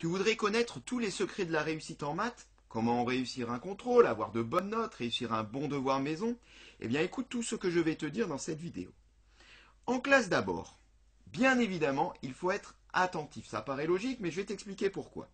Tu voudrais connaître tous les secrets de la réussite en maths? Comment réussir un contrôle, avoir de bonnes notes, réussir un bon devoir maison? Eh bien écoute tout ce que je vais te dire dans cette vidéo. En classe d'abord, bien évidemment, il faut être attentif. Ça paraît logique, mais je vais t'expliquer pourquoi.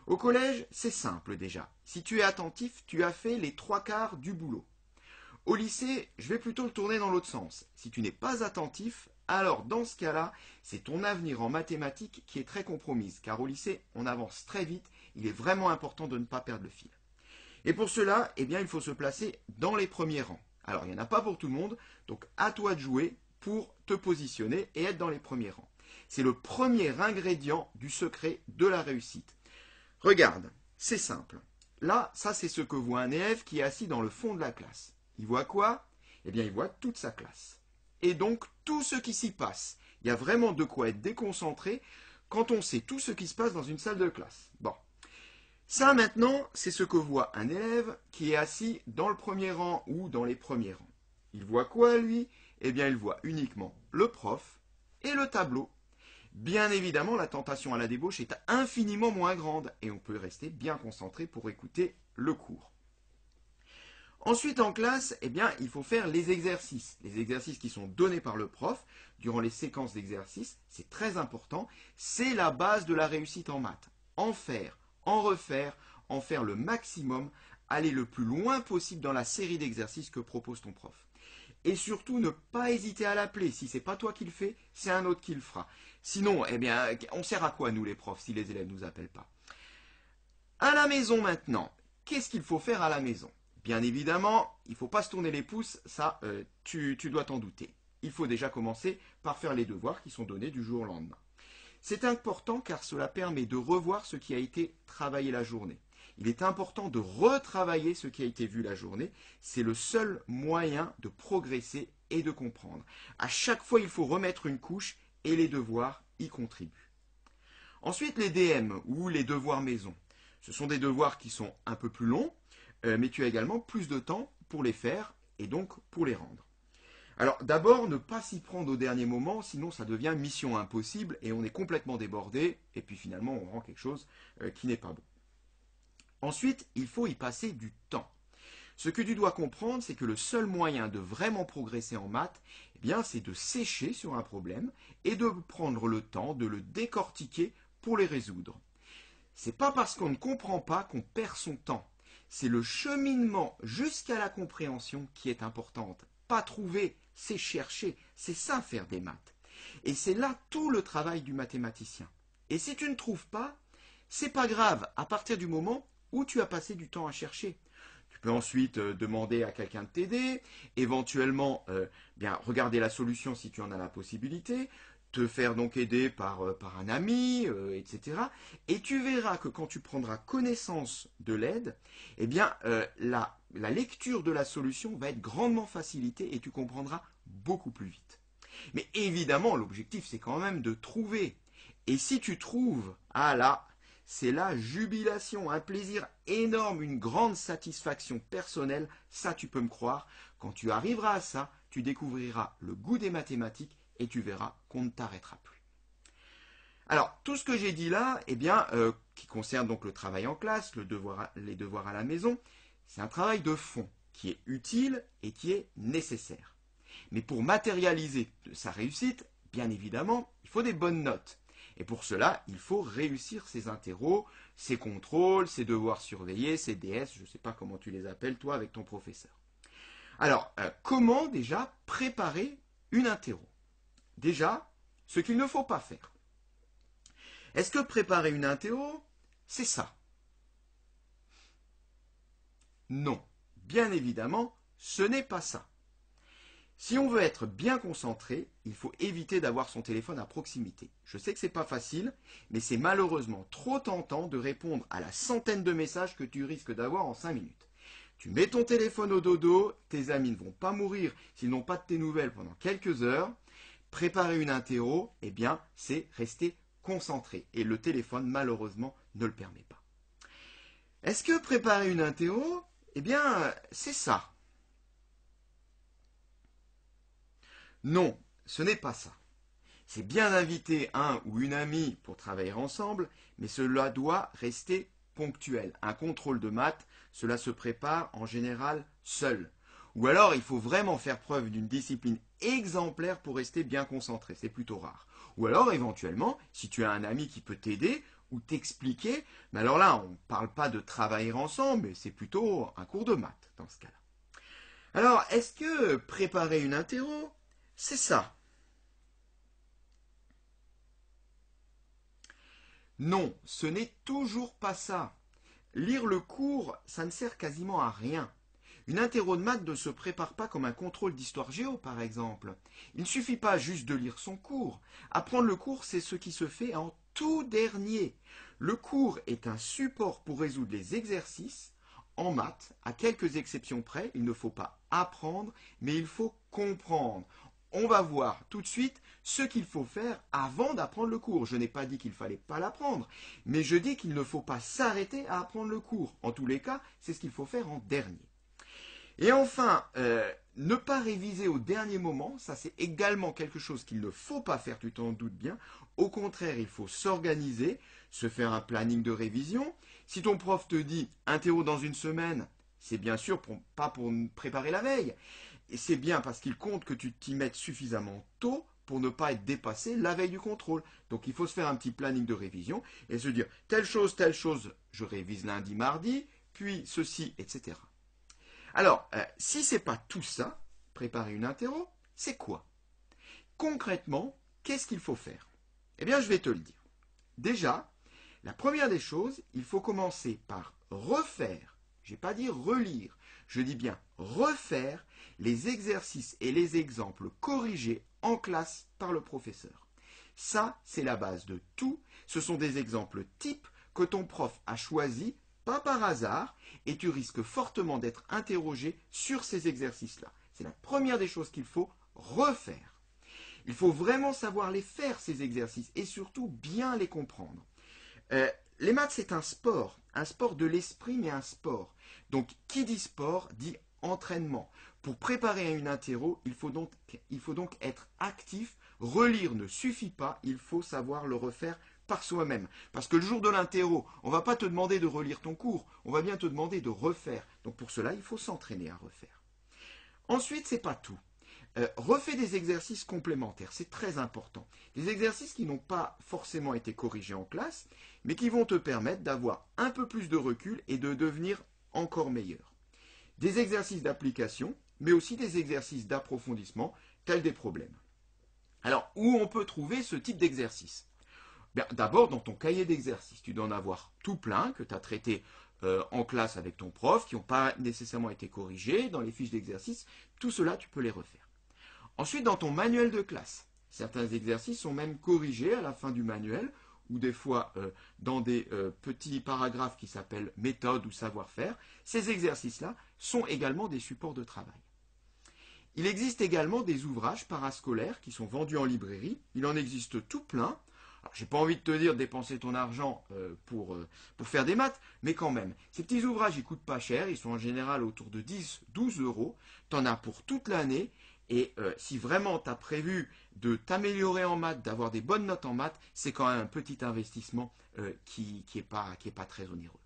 Au collège, c'est simple déjà. Si tu es attentif, tu as fait les trois quarts du boulot. Au lycée, je vais plutôt le tourner dans l'autre sens. Si tu n'es pas attentif, alors dans ce cas-là, c'est ton avenir en mathématiques qui est très compromise, car au lycée, on avance très vite, il est vraiment important de ne pas perdre le fil. Et pour cela, eh bien, il faut se placer dans les premiers rangs. Alors, il n'y en a pas pour tout le monde, donc à toi de jouer pour te positionner et être dans les premiers rangs. C'est le premier ingrédient du secret de la réussite. Regarde, c'est simple. Là, ça c'est ce que voit un élève qui est assis dans le fond de la classe. Il voit quoi? Eh bien, il voit toute sa classe. Et donc, tout ce qui s'y passe. Il y a vraiment de quoi être déconcentré quand on sait tout ce qui se passe dans une salle de classe. Bon. Ça, maintenant, c'est ce que voit un élève qui est assis dans le premier rang ou dans les premiers rangs. Il voit quoi, lui? Eh bien, il voit uniquement le prof et le tableau. Bien évidemment, la tentation à la débauche est infiniment moins grande et on peut rester bien concentré pour écouter le cours. Ensuite, en classe, eh bien, il faut faire les exercices. Les exercices qui sont donnés par le prof durant les séquences d'exercices, c'est très important. C'est la base de la réussite en maths. En faire, en refaire, en faire le maximum, aller le plus loin possible dans la série d'exercices que propose ton prof. Et surtout, ne pas hésiter à l'appeler. Si c'est pas toi qui le fais, c'est un autre qui le fera. Sinon, eh bien, on sert à quoi, nous, les profs, si les élèves ne nous appellent pas? À la maison, maintenant. Qu'est-ce qu'il faut faire à la maison? Bien évidemment, il ne faut pas se tourner les pouces, ça, tu dois t'en douter. Il faut déjà commencer par faire les devoirs qui sont donnés du jour au lendemain. C'est important car cela permet de revoir ce qui a été travaillé la journée. Il est important de retravailler ce qui a été vu la journée. C'est le seul moyen de progresser et de comprendre. À chaque fois, il faut remettre une couche et les devoirs y contribuent. Ensuite, les DM ou les devoirs maison. Ce sont des devoirs qui sont un peu plus longs, mais tu as également plus de temps pour les faire et donc pour les rendre. Alors d'abord, ne pas s'y prendre au dernier moment, sinon ça devient mission impossible et on est complètement débordé et puis finalement on rend quelque chose qui n'est pas bon. Ensuite, il faut y passer du temps. Ce que tu dois comprendre, c'est que le seul moyen de vraiment progresser en maths, eh bien, c'est de sécher sur un problème et de prendre le temps de le décortiquer pour les résoudre. C'est pas parce qu'on ne comprend pas qu'on perd son temps. C'est le cheminement jusqu'à la compréhension qui est importante. Pas trouver, c'est chercher, c'est ça faire des maths. Et c'est là tout le travail du mathématicien. Et si tu ne trouves pas, c'est pas grave à partir du moment où tu as passé du temps à chercher. Tu peux ensuite demander à quelqu'un de t'aider, éventuellement bien regarder la solution si tu en as la possibilité, te faire donc aider par un ami, etc. Et tu verras que quand tu prendras connaissance de l'aide, eh bien la lecture de la solution va être grandement facilitée et tu comprendras beaucoup plus vite. Mais évidemment, l'objectif c'est quand même de trouver. Et si tu trouves, ah là, c'est la jubilation, un plaisir énorme, une grande satisfaction personnelle, ça tu peux me croire. Quand tu arriveras à ça, tu découvriras le goût des mathématiques et tu verras qu'on ne t'arrêtera plus. Alors, tout ce que j'ai dit là, eh bien, qui concerne donc le travail en classe, les devoirs à la maison, c'est un travail de fond qui est utile et qui est nécessaire. Mais pour matérialiser sa réussite, bien évidemment, il faut des bonnes notes. Et pour cela, il faut réussir ses interros, ses contrôles, ses devoirs surveillés, ses DS, je ne sais pas comment tu les appelles toi avec ton professeur. Alors, comment déjà préparer une interro? Déjà, ce qu'il ne faut pas faire. Est-ce que préparer une interro, c'est ça? Non, bien évidemment, ce n'est pas ça. Si on veut être bien concentré, il faut éviter d'avoir son téléphone à proximité. Je sais que ce n'est pas facile, mais c'est malheureusement trop tentant de répondre à la centaine de messages que tu risques d'avoir en 5 minutes. Tu mets ton téléphone au dodo, tes amis ne vont pas mourir s'ils n'ont pas de tes nouvelles pendant quelques heures. Préparer une interro, eh bien, c'est rester concentré. Et le téléphone, malheureusement, ne le permet pas. Est-ce que préparer une interro, eh bien, c'est ça? Non, ce n'est pas ça. C'est bien d'inviter un ou une amie pour travailler ensemble, mais cela doit rester ponctuel. Un contrôle de maths, cela se prépare en général seul. Ou alors, il faut vraiment faire preuve d'une discipline exemplaire pour rester bien concentré. C'est plutôt rare. Ou alors, éventuellement, si tu as un ami qui peut t'aider ou t'expliquer, mais alors là, on ne parle pas de travailler ensemble, mais c'est plutôt un cours de maths dans ce cas-là. Alors, est-ce que préparer une interro, c'est ça? Non, ce n'est toujours pas ça. Lire le cours, ça ne sert quasiment à rien. Une interro de maths ne se prépare pas comme un contrôle d'histoire géo, par exemple. Il ne suffit pas juste de lire son cours. Apprendre le cours, c'est ce qui se fait en tout dernier. Le cours est un support pour résoudre les exercices. En maths, à quelques exceptions près, il ne faut pas apprendre, mais il faut comprendre. On va voir tout de suite ce qu'il faut faire avant d'apprendre le cours. Je n'ai pas dit qu'il ne fallait pas l'apprendre, mais je dis qu'il ne faut pas s'arrêter à apprendre le cours. En tous les cas, c'est ce qu'il faut faire en dernier. Et enfin, ne pas réviser au dernier moment, ça c'est également quelque chose qu'il ne faut pas faire, tu t'en doutes bien. Au contraire, il faut s'organiser, se faire un planning de révision. Si ton prof te dit interro dans une semaine, c'est bien sûr pas pour préparer la veille. Et c'est bien parce qu'il compte que tu t'y mettes suffisamment tôt pour ne pas être dépassé la veille du contrôle. Donc il faut se faire un petit planning de révision et se dire telle chose, je révise lundi, mardi, puis ceci, etc. Alors, si c'est pas tout ça, préparer une interro, c'est quoi? Concrètement, qu'est-ce qu'il faut faire? Eh bien, je vais te le dire. Déjà, la première des choses, il faut commencer par refaire, je n'ai pas dit relire, je dis bien refaire les exercices et les exemples corrigés en classe par le professeur. Ça, c'est la base de tout. Ce sont des exemples types que ton prof a choisis, pas par hasard, et tu risques fortement d'être interrogé sur ces exercices-là. C'est la première des choses qu'il faut refaire. Il faut vraiment savoir les faire, ces exercices, et surtout bien les comprendre. Les maths, c'est un sport de l'esprit, mais un sport. Donc, qui dit sport, dit entraînement. Pour préparer une interro, il faut donc être actif. Relire ne suffit pas, il faut savoir le refaire par soi-même. Parce que le jour de l'interro, on ne va pas te demander de relire ton cours, on va bien te demander de refaire. Donc pour cela, il faut s'entraîner à refaire. Ensuite, c'est pas tout. Refais des exercices complémentaires, c'est très important. Des exercices qui n'ont pas forcément été corrigés en classe, mais qui vont te permettre d'avoir un peu plus de recul et de devenir encore meilleur. Des exercices d'application, mais aussi des exercices d'approfondissement, tels des problèmes. Alors, où on peut trouver ce type d'exercice? D'abord, dans ton cahier d'exercices, tu dois en avoir tout plein que tu as traité en classe avec ton prof, qui n'ont pas nécessairement été corrigés dans les fiches d'exercice. Tout cela, tu peux les refaire. Ensuite, dans ton manuel de classe, certains exercices sont même corrigés à la fin du manuel, ou des fois dans des petits paragraphes qui s'appellent méthode ou savoir-faire. Ces exercices-là sont également des supports de travail. Il existe également des ouvrages parascolaires qui sont vendus en librairie. Il en existe tout plein. Je n'ai pas envie de te dire de dépenser ton argent pour faire des maths, mais quand même. Ces petits ouvrages, ils coûtent pas cher, ils sont en général autour de 10-12 euros. Tu en as pour toute l'année. Et si vraiment tu as prévu de t'améliorer en maths, d'avoir des bonnes notes en maths, c'est quand même un petit investissement qui est pas très onéreux.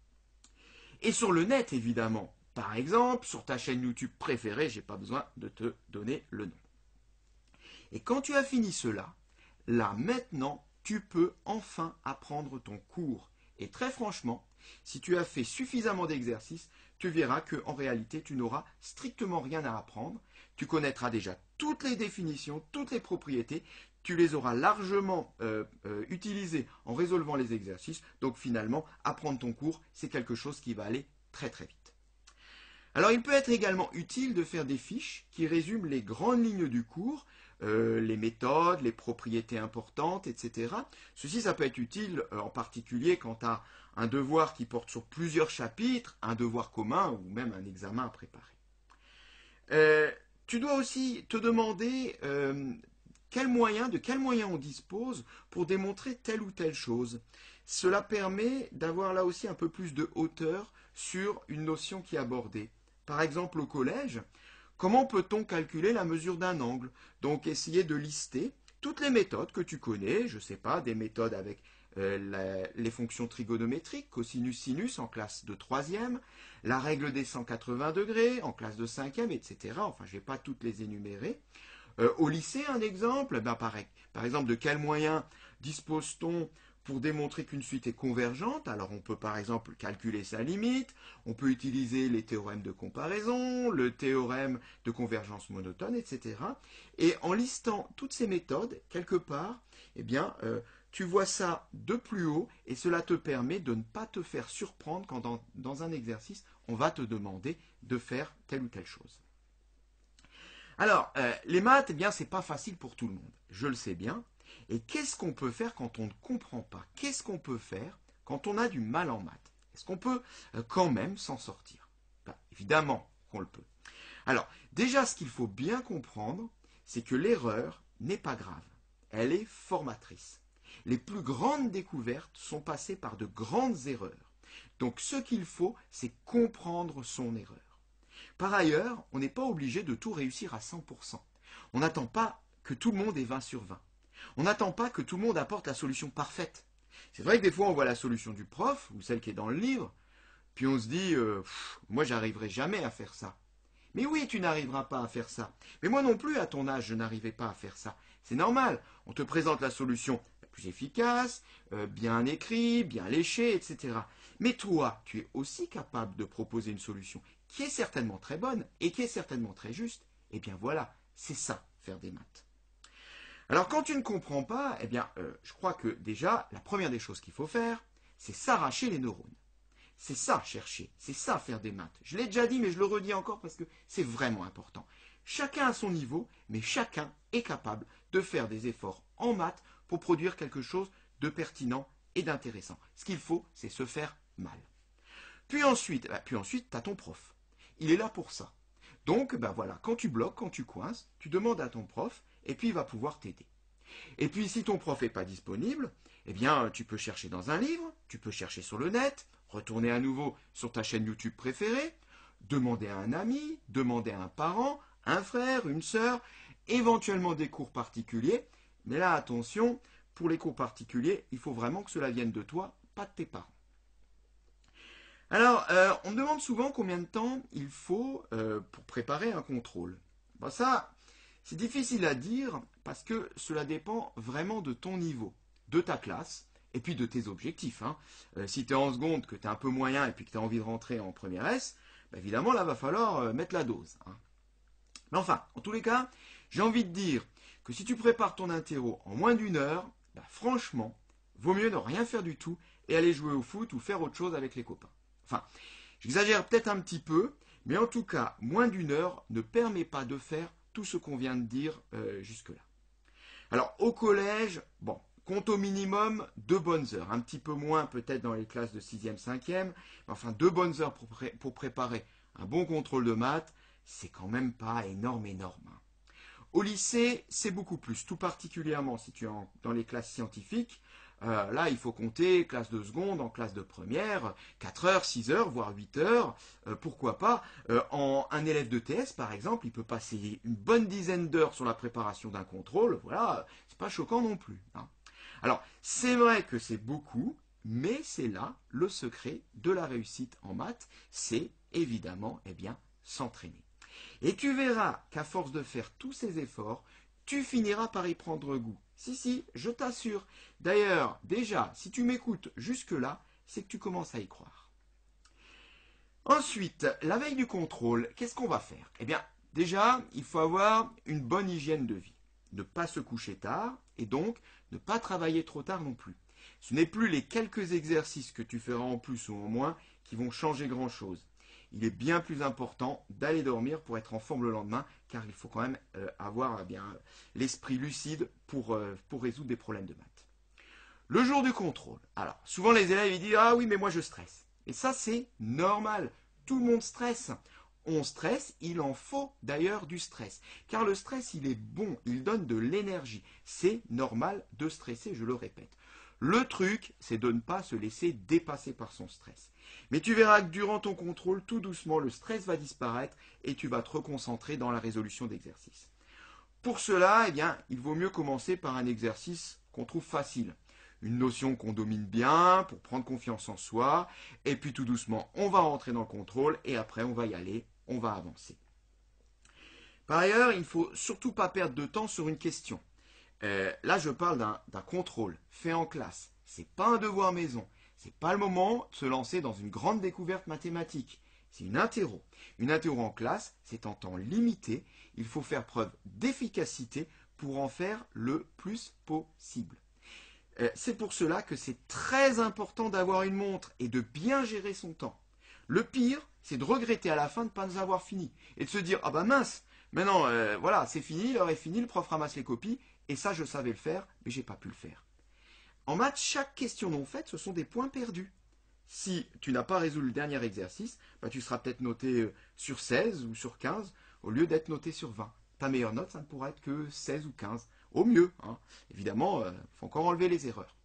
Et sur le net, évidemment, par exemple, sur ta chaîne YouTube préférée, je n'ai pas besoin de te donner le nom. Et quand tu as fini cela, là maintenant, tu peux enfin apprendre ton cours. Et très franchement, si tu as fait suffisamment d'exercices, tu verras qu'en réalité, tu n'auras strictement rien à apprendre. Tu connaîtras déjà toutes les définitions, toutes les propriétés. Tu les auras largement utilisées en résolvant les exercices. Donc finalement, apprendre ton cours, c'est quelque chose qui va aller très très vite. Alors il peut être également utile de faire des fiches qui résument les grandes lignes du cours, les méthodes, les propriétés importantes, etc. Ceci, ça peut être utile en particulier quand tu as un devoir qui porte sur plusieurs chapitres, un devoir commun ou même un examen à préparer. Tu dois aussi te demander de quels moyens on dispose pour démontrer telle ou telle chose. Cela permet d'avoir là aussi un peu plus de hauteur sur une notion qui est abordée. Par exemple, au collège, comment peut-on calculer la mesure d'un angle? Donc, essayer de lister toutes les méthodes que tu connais, je ne sais pas, des méthodes avec les fonctions trigonométriques, cosinus, sinus en classe de 3e, la règle des 180 degrés en classe de 5e, etc. Enfin, je ne vais pas toutes les énumérer. Au lycée, un exemple, par exemple, de quels moyens dispose-t-on pour démontrer qu'une suite est convergente? Alors on peut par exemple calculer sa limite, on peut utiliser les théorèmes de comparaison, le théorème de convergence monotone, etc. Et en listant toutes ces méthodes, quelque part, eh bien, tu vois ça de plus haut et cela te permet de ne pas te faire surprendre quand dans un exercice, on va te demander de faire telle ou telle chose. Alors, les maths, eh bien, c'est pas facile pour tout le monde, je le sais bien. Et qu'est-ce qu'on peut faire quand on ne comprend pas? Qu'est-ce qu'on peut faire quand on a du mal en maths? Est-ce qu'on peut quand même s'en sortir? Ben, évidemment qu'on le peut. Alors, déjà, ce qu'il faut bien comprendre, c'est que l'erreur n'est pas grave. Elle est formatrice. Les plus grandes découvertes sont passées par de grandes erreurs. Donc, ce qu'il faut, c'est comprendre son erreur. Par ailleurs, on n'est pas obligé de tout réussir à 100%. On n'attend pas que tout le monde ait 20 sur 20. On n'attend pas que tout le monde apporte la solution parfaite. C'est vrai que des fois, on voit la solution du prof, ou celle qui est dans le livre, puis on se dit, moi, j'arriverai jamais à faire ça. Mais oui, tu n'arriveras pas à faire ça. Mais moi non plus, à ton âge, je n'arrivais pas à faire ça. C'est normal. On te présente la solution la plus efficace, bien écrite, bien léchée, etc. Mais toi, tu es aussi capable de proposer une solution qui est certainement très bonne et qui est certainement très juste. Eh bien voilà, c'est ça, faire des maths. Alors quand tu ne comprends pas, eh bien, je crois que déjà, la première des choses qu'il faut faire, c'est s'arracher les neurones. C'est ça, chercher. C'est ça, faire des maths. Je l'ai déjà dit, mais je le redis encore parce que c'est vraiment important. Chacun à son niveau, mais chacun est capable de faire des efforts en maths pour produire quelque chose de pertinent et d'intéressant. Ce qu'il faut, c'est se faire mal. Puis ensuite, tu as ton prof. Il est là pour ça. Donc, voilà, quand tu bloques, quand tu coinces, tu demandes à ton prof et puis il va pouvoir t'aider. Et puis si ton prof n'est pas disponible, eh bien tu peux chercher dans un livre, tu peux chercher sur le net, retourner à nouveau sur ta chaîne YouTube préférée, demander à un ami, demander à un parent, un frère, une sœur, éventuellement des cours particuliers. Mais là, attention, pour les cours particuliers, il faut vraiment que cela vienne de toi, pas de tes parents. Alors, on me demande souvent combien de temps il faut pour préparer un contrôle. Ça, c'est difficile à dire parce que cela dépend vraiment de ton niveau, de ta classe et puis de tes objectifs. Si tu es en seconde, que tu es un peu moyen et puis que tu as envie de rentrer en première S, évidemment là va falloir mettre la dose. Mais enfin, en tous les cas, j'ai envie de dire que si tu prépares ton interro en moins d'une heure, franchement, vaut mieux ne rien faire du tout et aller jouer au foot ou faire autre chose avec les copains. Enfin, j'exagère peut-être un petit peu, mais en tout cas, moins d'une heure ne permet pas de faire tout ce qu'on vient de dire jusque-là. Alors, au collège, compte au minimum 2 bonnes heures. Un petit peu moins peut-être dans les classes de 6e, 5e. Mais enfin, 2 bonnes heures pour préparer un bon contrôle de maths, c'est quand même pas énorme. Au lycée, c'est beaucoup plus. Tout particulièrement si tu es dans les classes scientifiques. Là, il faut compter classe de seconde en classe de première, 4 heures, 6 heures, voire 8 heures, pourquoi pas. Un élève de TS, par exemple, il peut passer une bonne dizaine d'heures sur la préparation d'un contrôle, voilà, c'est pas choquant non plus. Alors, c'est vrai que c'est beaucoup, mais c'est là le secret de la réussite en maths, c'est évidemment, s'entraîner. Et tu verras qu'à force de faire tous ces efforts, tu finiras par y prendre goût. Si, je t'assure. D'ailleurs, déjà, si tu m'écoutes jusque-là, c'est que tu commences à y croire. Ensuite, la veille du contrôle, qu'est-ce qu'on va faire? Déjà, il faut avoir une bonne hygiène de vie. Ne pas se coucher tard et donc ne pas travailler trop tard non plus. Ce n'est plus les quelques exercices que tu feras en plus ou en moins qui vont changer grand-chose. Il est bien plus important d'aller dormir pour être en forme le lendemain, car il faut quand même avoir l'esprit lucide pour résoudre des problèmes de maths. Le jour du contrôle. Alors, souvent les élèves ils disent « Ah oui, mais moi je stresse ». Et ça, c'est normal. Tout le monde stresse. On stresse, il en faut d'ailleurs du stress. Car le stress, il est bon, il donne de l'énergie. C'est normal de stresser, je le répète. Le truc, c'est de ne pas se laisser dépasser par son stress. Mais tu verras que durant ton contrôle, tout doucement, le stress va disparaître et tu vas te reconcentrer dans la résolution d'exercices. Pour cela, eh bien, il vaut mieux commencer par un exercice qu'on trouve facile. Une notion qu'on domine bien pour prendre confiance en soi. Et puis tout doucement, on va rentrer dans le contrôle et après on va y aller, on va avancer. Par ailleurs, il ne faut surtout pas perdre de temps sur une question. Là, je parle d'un contrôle fait en classe. C'est pas un devoir maison. C'est pas le moment de se lancer dans une grande découverte mathématique. C'est une interro. Une interro en classe, c'est en temps limité. Il faut faire preuve d'efficacité pour en faire le plus possible. C'est pour cela que c'est très important d'avoir une montre et de bien gérer son temps. Le pire, c'est de regretter à la fin de ne pas avoir fini et de se dire ah bah mince, maintenant voilà, c'est fini, l'heure est finie, le prof ramasse les copies et ça je savais le faire, mais j'ai pas pu le faire. En maths, chaque question non faite, ce sont des points perdus. Si tu n'as pas résolu le dernier exercice, bah, tu seras peut-être noté sur 16 ou sur 15 au lieu d'être noté sur 20. Ta meilleure note, ça ne pourra être que 16 ou 15. Au mieux, hein. Évidemment, il faut encore enlever les erreurs.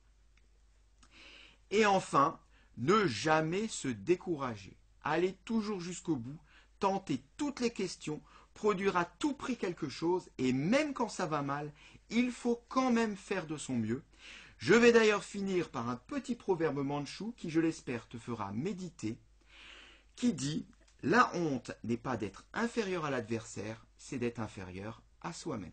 Et enfin, ne jamais se décourager. Aller toujours jusqu'au bout, tenter toutes les questions, produire à tout prix quelque chose, et même quand ça va mal, il faut quand même faire de son mieux. Je vais d'ailleurs finir par un petit proverbe mandchou qui, je l'espère, te fera méditer, qui dit « La honte n'est pas d'être inférieur à l'adversaire, c'est d'être inférieur à soi-même ».